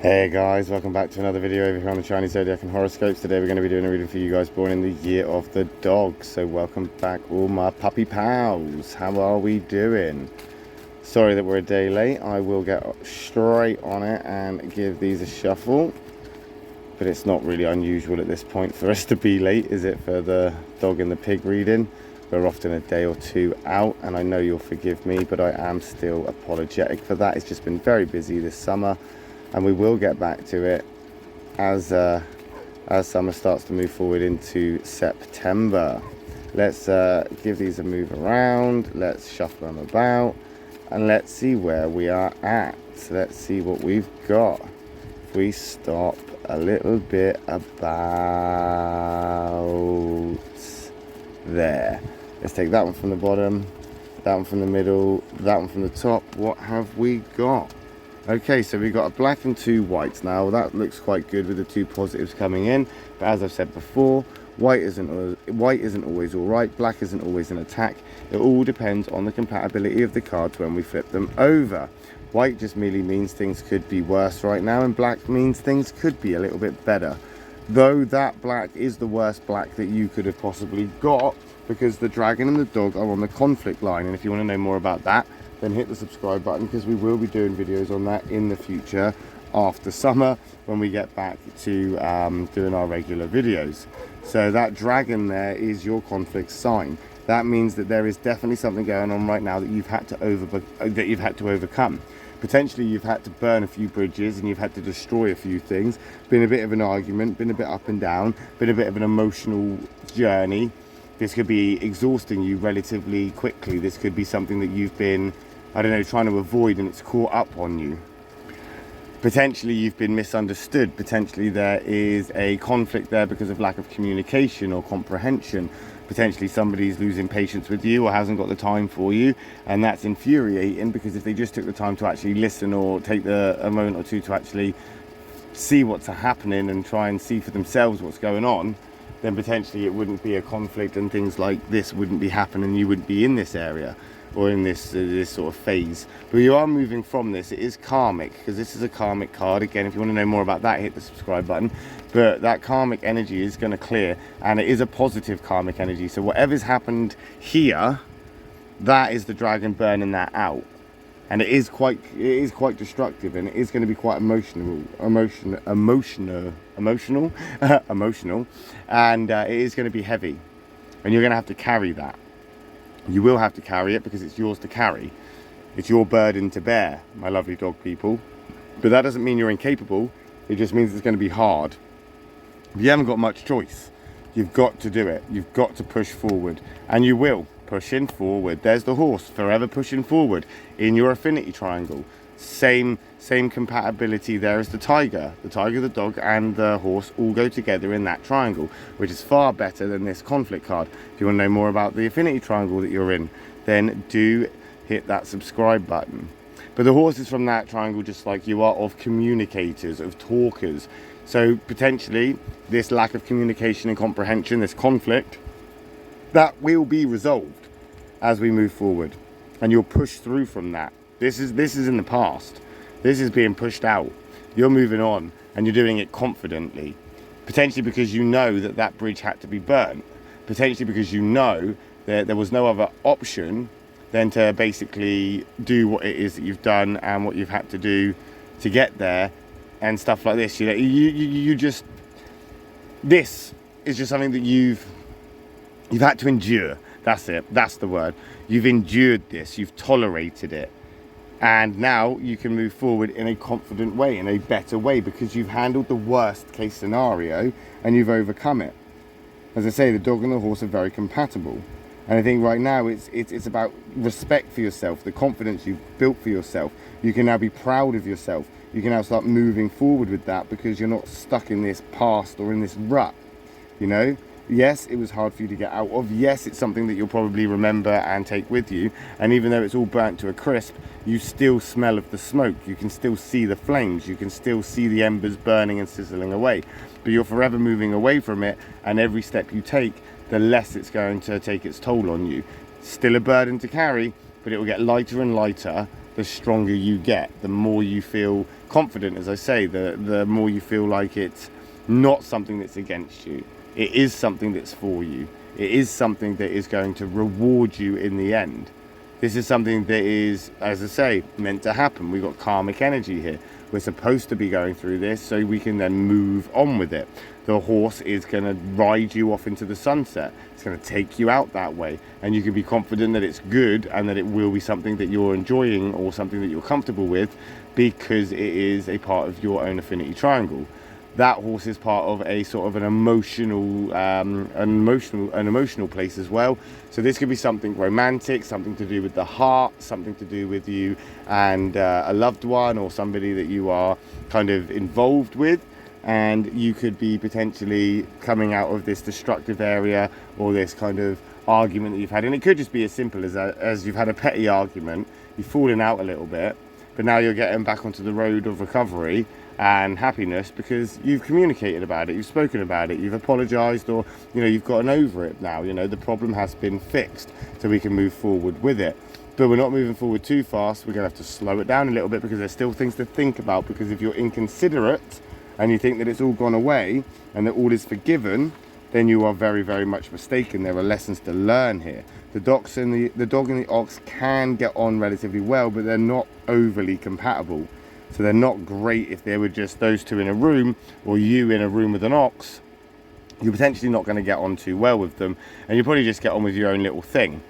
Hey guys, welcome back to another video over here on the Chinese Zodiac and Horoscopes. Today we're going to be doing a reading for you guys born in the year of the dog. So welcome back all my puppy pals. How are we doing? Sorry that we're a day late. I will get straight on it and give these a shuffle. But it's not really unusual at this point for us to be late, is it, for the dog and the pig reading? We're often a day or two out, and I know you'll forgive me, but I am still apologetic for that. It's just been very busy this summer. And we will get back to it as summer starts to move forward into September. Let's give these a move around. Let's shuffle them about. And let's see where we are at. So let's see what we've got. If we stop a little bit about there. Let's take that one from the bottom, that one from the middle, that one from the top. What have we got? Okay, so we've got a black and two whites. Now that looks quite good with the two positives coming in, but as I've said before, white isn't always all right, black isn't always an attack. It all depends on the compatibility of the cards when we flip them over. White just merely means things could be worse right now, and black means things could be a little bit better. Though that black is the worst black that you could have possibly got, because the dragon and the dog are on the conflict line. And if you want to know more about that, then hit the subscribe button, because we will be doing videos on that in the future after summer when we get back to doing our regular videos. So that dragon there is your conflict sign. That means that there is definitely something going on right now that you've had to overcome. Potentially you've had to burn a few bridges and you've had to destroy a few things. Been a bit of an argument, been a bit up and down, been a bit of an emotional journey. This could be exhausting you relatively quickly. This could be something that you've been, I don't know, trying to avoid, and it's caught up on you. Potentially you've been misunderstood. Potentially there is a conflict there because of lack of communication or comprehension. Potentially somebody's losing patience with you or hasn't got the time for you, and that's infuriating, because if they just took the time to actually listen or take a moment or two to actually see what's happening and try and see for themselves what's going on, then potentially it wouldn't be a conflict and things like this wouldn't be happening. You wouldn't be in this area or in this sort of phase. But you are moving from this. It is karmic, because this is a karmic card. Again, if you want to know more about that, hit the subscribe button. But that karmic energy is going to clear, and it is a positive karmic energy. So whatever's happened here, that is the dragon burning that out. And it is quite destructive, and it is going to be quite emotional, and it is going to be heavy, and you're going to have to carry that. You will have to carry it, because it's yours to carry. It's your burden to bear, my lovely dog people. But that doesn't mean you're incapable. It just means it's going to be hard. You haven't got much choice. You've got to do it. You've got to push forward, and you will. Pushing forward. There's the horse, forever pushing forward in your affinity triangle. Same compatibility there as the tiger. The tiger, the dog, and the horse all go together in that triangle, which is far better than this conflict card. If you want to know more about the affinity triangle that you're in, then do hit that subscribe button. But the horse is from that triangle, just like you are, of communicators, of talkers. So potentially this lack of communication and comprehension, this conflict, that will be resolved as we move forward, and you'll push through from that. This is in the past. This is being pushed out. You're moving on, and you're doing it confidently. Potentially because you know that that bridge had to be burnt. Potentially because you know that there was no other option than to basically do what it is that you've done and what you've had to do to get there, and stuff like this. You know, you just, this is just something that you've had to endure. That's it. That's the word. You've endured this. You've tolerated it. And now you can move forward in a confident way, in a better way, because you've handled the worst case scenario and you've overcome it. As I say, the dog and the horse are very compatible. And I think right now it's about respect for yourself, the confidence you've built for yourself. You can now be proud of yourself. You can now start moving forward with that, because you're not stuck in this past or in this rut, you know? Yes, it was hard for you to get out of. Yes, it's something that you'll probably remember and take with you. And even though it's all burnt to a crisp, you still smell of the smoke. You can still see the flames. You can still see the embers burning and sizzling away. But you're forever moving away from it. And every step you take, the less it's going to take its toll on you. Still a burden to carry, but it will get lighter and lighter the stronger you get, the more you feel confident, as I say, the more you feel like it's not something that's against you. It is something that's for you. It is something that is going to reward you in the end. This is something that is, as I say, meant to happen. We've got karmic energy here. We're supposed to be going through this so we can then move on with it. The horse is going to ride you off into the sunset. It's going to take you out that way. And you can be confident that it's good and that it will be something that you're enjoying or something that you're comfortable with, because it is a part of your own affinity triangle. That horse is part of a sort of an emotional place as well. So this could be something romantic, something to do with the heart, something to do with you and a loved one or somebody that you are kind of involved with. And you could be potentially coming out of this destructive area or this kind of argument that you've had. And it could just be as simple as you've had a petty argument, you've fallen out a little bit, but now you're getting back onto the road of recovery and happiness because you've communicated about it, you've spoken about it, you've apologized, or you've gotten over it now. The problem has been fixed, so we can move forward with it. But we're not moving forward too fast. We're gonna have to slow it down a little bit because there's still things to think about. Because if you're inconsiderate and you think that it's all gone away and that all is forgiven, then you are very, very much mistaken. There are lessons to learn here. The dog and the ox can get on relatively well, but they're not overly compatible. So they're not great if they were just those two in a room, or you in a room with an ox. You're potentially not going to get on too well with them, and you probably just get on with your own little thing.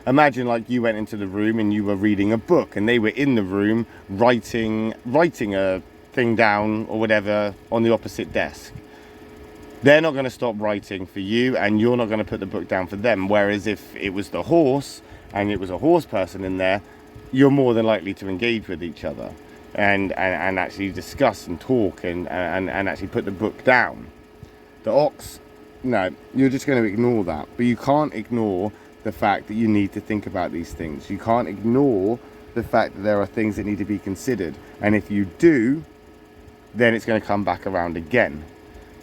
Imagine like you went into the room and you were reading a book, and they were in the room writing a thing down or whatever on the opposite desk. They're not going to stop writing for you, and you're not going to put the book down for them. Whereas if it was the horse and it was a horse person in there, you're more than likely to engage with each other and actually discuss and talk and actually put the book down. The ox, no, you're just going to ignore that. But you can't ignore the fact that you need to think about these things. You can't ignore the fact that there are things that need to be considered. And if you do, then it's going to come back around again.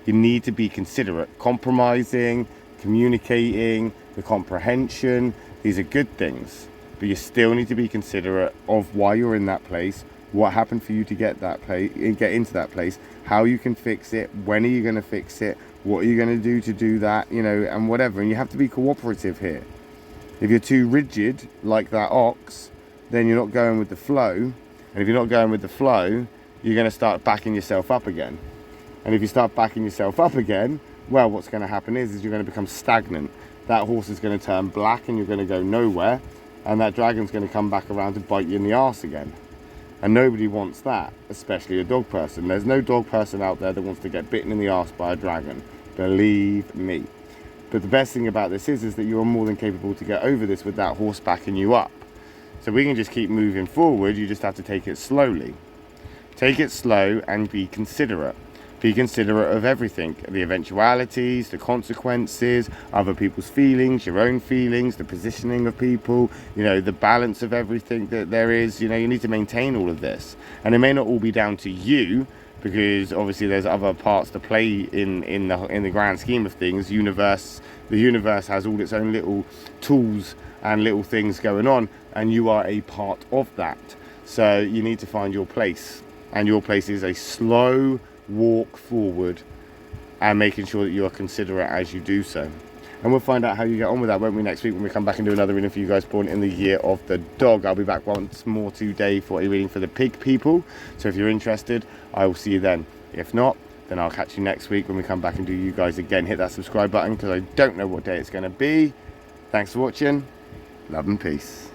You need to be considerate. Compromising, communicating, the comprehension, these are good things. But you still need to be considerate of why you're in that place, what happened for you to get into that place, how you can fix it, when are you going to fix it, what are you going to do that, and whatever. And you have to be cooperative here. If you're too rigid like that ox, then you're not going with the flow. And if you're not going with the flow, you're going to start backing yourself up again. And if you start backing yourself up again, well, what's going to happen is you're going to become stagnant. That horse is going to turn black and you're going to go nowhere. And that dragon's going to come back around to bite you in the arse again. And nobody wants that, especially a dog person. There's no dog person out there that wants to get bitten in the arse by a dragon. Believe me. But the best thing about this is that you're more than capable to get over this with that horse backing you up. So we can just keep moving forward. You just have to take it slowly. Take it slow and be considerate. Be considerate of everything, the eventualities, the consequences, other people's feelings, your own feelings, the positioning of people, the balance of everything that there is. You need to maintain all of this. And it may not all be down to you, because obviously there's other parts to play in the grand scheme of things. The universe has all its own little tools and little things going on, and you are a part of that. So you need to find your place, and your place is a slow walk forward and making sure that you are considerate as you do so. And we'll find out how you get on with that, won't we, next week when we come back and do another reading for you guys born in the year of the dog. I'll be back once more today for a reading for the pig people. So if you're interested, I will see you then. If not, then I'll catch you next week when we come back and do you guys again. Hit that subscribe button because I don't know what day it's going to be. Thanks for watching. Love and peace.